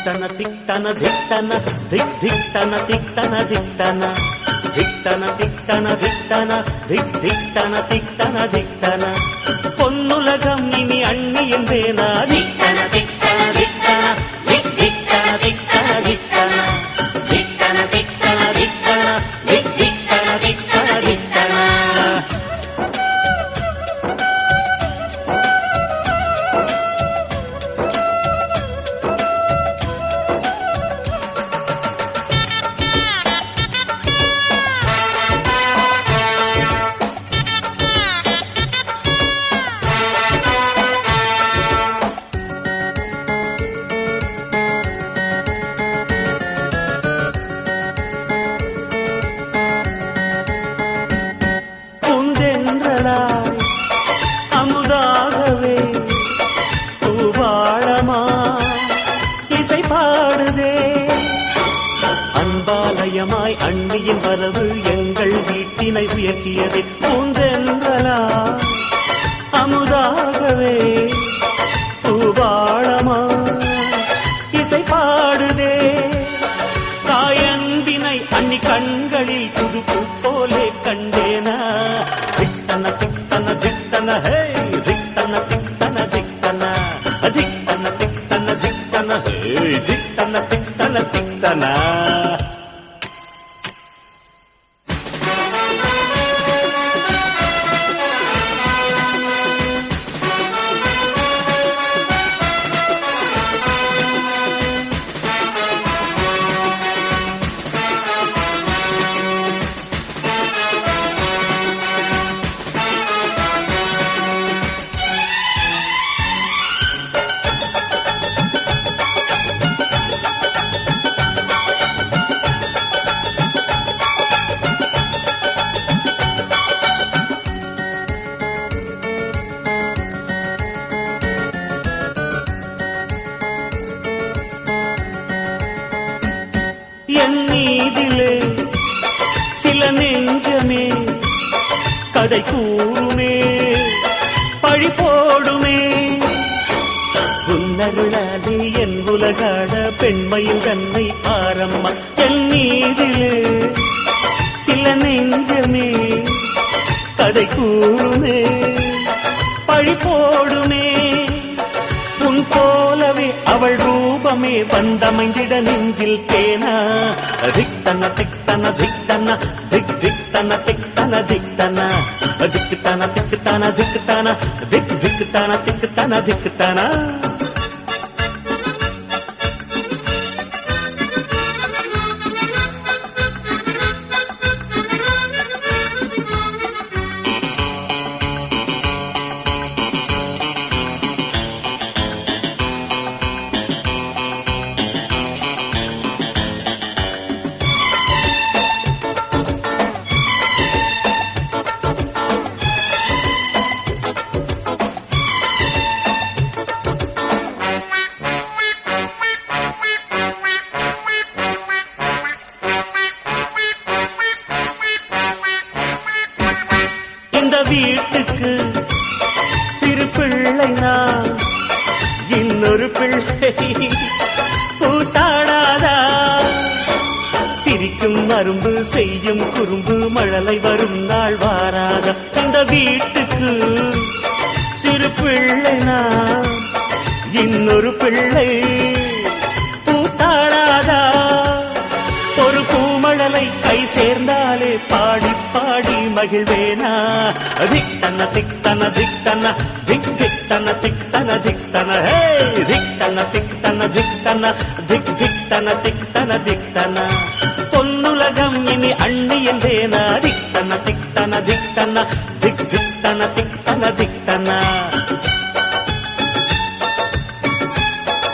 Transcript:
திக்தன திக்தன திக்தன திக் திக்தன திக்தன திக்தன திக்தன திக்தன திக்தன திக் திக்தன திக்தன திக்தன பொன்னுலகம் இனி அண்ணி என்றேனா திக்தன திக்தன திக்தன திக் திக்தன திக்தன திக்தன திக்தன திக்தன திக்தன திக் திக்தன திக்தன திக்தன அமுதாகவே பூவாழமா இசை பாடுதே அன்பாலயமாய் அண்ணியின் வரவு எங்கள் வீட்டினை உயர்த்தியதே பூந்தென்றலா அமுதாகவே பூவாழமா இசை பாடுதே தாயன்பினை அன்னி கண்களில் புது பூ போலே கண்டேனா திக்தன திக்தன திக்தன ஹே திக்தன திக்தன திக்தன திக்தன திக்தன திக்தன ஹே திக்தன திக்தன திக்தன என் நீதிலே சில நெஞ்சமே கதை கூறுமே பழி போடுமே உன்னருளாலே என் உலகாட பெண்மையில் தன்னை பாரம்மா என் நீதிலே சில நெஞ்சமே கதை கூறுமே பழி போடுமே உன் போலவே அவள் ரூபமே வந்தமைந்திட நெஞ்சில் தேனா திக்தன திக்தன திக்தன திக் திக்தன திக்தன திக்தன திக்தன திக்தன திக்தன திக் திக்தன திக்தன திக்தன வீட்டுக்கு சிறு பிள்ளை நான் இன்னொரு பிள்ளை பூத்தாடாதா சிரிக்கும் அரும்பு செய்யும் குறும்பு மழலை வரும் நாள் வாராத இந்த வீட்டுக்கு சிறு பிள்ளை நான் இன்னொரு பிள்ளை பூத்தாடாதா ஒரு பூமழலை கை சேர்ந்தாலே பாடி பாடி மகிழ்வேனா திக்தன திக்தன திக்தன திக் திக்தன திக்தன திக்தன ஹே திக்தன திக்தன திக்தன திக் திக்தன திக்தன திக்தன பொன்னுலகம் இனி அண்ணி என்றேனா திக்தன திக்தன திக்தன திக் திக்தன திக்தன திக்தன